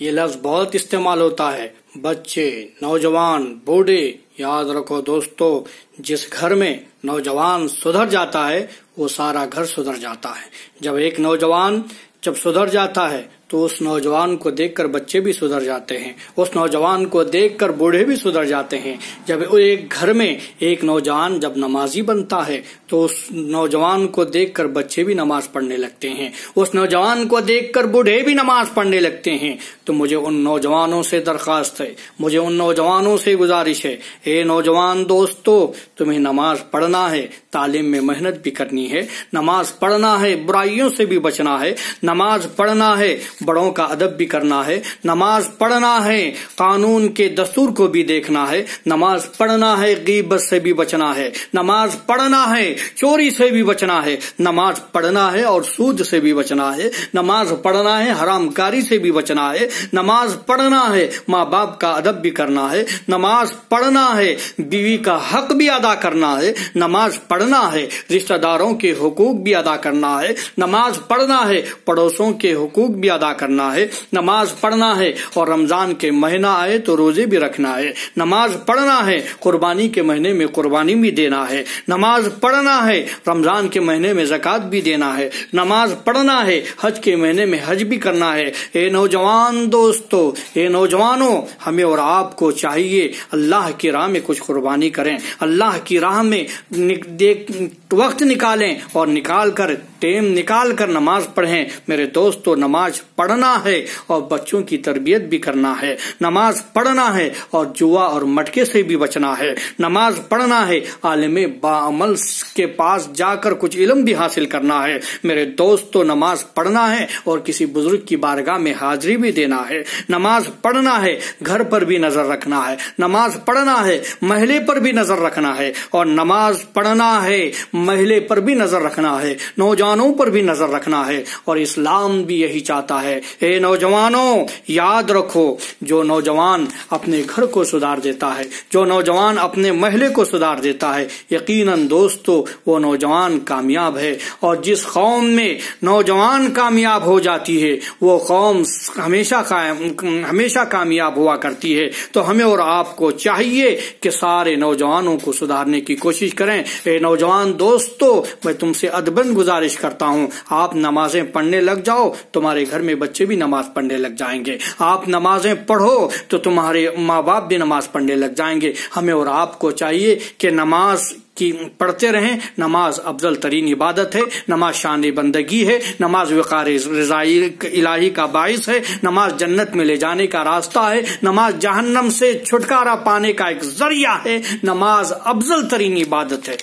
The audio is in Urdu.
یہ لفظ بہت استعمال ہوتا ہے، بچے، نوجوان، بوڑھے۔ یاد رکھو دوستو، جس گھر میں نوجوان سدھر جاتا ہے وہ سارا گھر سدھر جاتا ہے۔ جب ایک نوجوان سدھر جاتا ہے تو اس نوجوان کو دیکھ کر بچے بھی سدھر جاتے ہیں، اس نوجوان کو دیکھ کر بوڑھے بھی سدھر جاتے ہیں۔ جب ایک گھر میں ایک نوجوان جب نمازی بنتا ہے تو اس نوجوان کو دیکھ کر بچے بھی نماز پڑھنے لگتے ہیں، اس نوجوان کو دیکھ کر بوڑھے بھی نماز پڑھنے لگتے ہیں۔ تو مجھے ان نوجوانوں سے درخواست ہے، مجھے ان نوجوانوں سے گزارش ہے، اے نوجوان دوستو، تمہیں نماز پڑھنا ہے، تعلیم میں محنت بھی کرنی ہے، نماز پڑھنا ہے، برائیوں سے بھی بچنا ہے، نماز پڑھنا ہے، بڑوں کا ادب بھی کرنا ہے، نماز پڑھنا ہے، قانون کے دستور کو بھی دیکھنا ہے، نماز پڑھنا ہے، غیبت سے بھی بچنا ہے، نماز پڑھنا ہے، چوری سے بھی بچنا ہے، نماز پڑھنا ہے اور سود سے بھی بچنا ہے، نماز پڑھنا ہے، حرام کاری سے بھی بچنا ہے، نماز پڑھنا ہے، ماں باپ کا ادب بھی کرنا ہے، نماز پڑھنا ہے، بیوی کا حق بھی ادا کرنا ہے، نماز پڑھنا ہے، رشتہ داروں کے حقوق بھی ادا کرنا ہے، نماز پڑھنا ہے، پڑوسوں کے حقوق بھی ادا کرنا ہے، نماز پڑھنا ہے، اور رمضان کے مہینہ آئے تو روزے بھی رکھنا ہے، نماز پڑھنا ہے، قربانی کے مہینے میں قربانی بھی دینا ہے، نماز پڑھنا ہے، رمضان کے مہینے میں زکوٰۃ بھی دینا ہے، نماز پڑھنا ہے، حج کے مہینے میں حج بھی کرنا ہے۔ اے نوجوان دوستو، اے نوجوانوں، ہمیں اور آپ کو چاہیے اللہ کی راہ میں کچھ قربانی کریں، اللہ کی راہ میں وقت نکالیں اور نکال کر ٹائم نکال کر نماز پڑھیں۔ میرے دوستو، نماز پڑھنا ہے اور بچوں کی تربیت بھی کرنا ہے، نماز پڑھنا ہے اور جوا اور مٹکے سے بھی بچنا ہے، نماز پڑھنا ہے، عالم باعمل کے پاس جا کر کچھ علم بھی حاصل کرنا ہے۔ میرے دوستو، نماز پڑھنا ہے اور کسی بزرگ کی بارگاہ میں حاضری بھی دینا ہے، نماز پڑھنا ہے، گھر پر بھی نظر رکھنا ہے، نماز پڑھنا ہے، محلے پر بھی نظر رکھنا ہے، اور نماز پڑھنا ہے، محلے پر بھی نظر رکھنا ہے، نوجوانوں پر بھی نظر رکھنا ہے، اور اسلام بھی یہی چاہتا ہے۔ اے نوجوانوں، یاد رکھو، جو نوجوان اپنے گھر کو سدھار دیتا ہے، جو نوجوان اپنے محلے کو سدھار دیتا ہے، یقیناً دوستو وہ نوجوان کامیاب ہے، اور جس قوم میں نوجوان کامیاب ہو جاتی ہے وہ قوم ہمیشہ کامیاب ہوا کرتی ہے۔ تو ہمیں اور آپ کو چاہیے کہ سارے نوجوانوں کو سدھارنے کی کوشش کریں۔ اے نوجوان دوستو، میں تم سے ادباً گزارش کرتا ہوں، آپ نمازیں پڑھنے لگ جاؤ، تمہارے گھر میں بچے بھی نماز پڑھنے لگ جائیں گے، آپ نمازیں پڑھو تو تمہارے ماں باپ بھی نماز پڑھنے لگ جائیں گے۔ ہمیں اور آپ کو چاہیے کہ نماز کی پڑھتے رہیں، نماز افضل ترین عبادت ہے، نماز شان بندگی ہے، نماز وقار رضائی الہی کا باعث ہے، نماز جنت میں لے جانے کا راستہ ہے، نماز جہنم سے چھٹکارا پانے کا ایک ذریعہ ہے، نماز افضل ترین عبادت ہے۔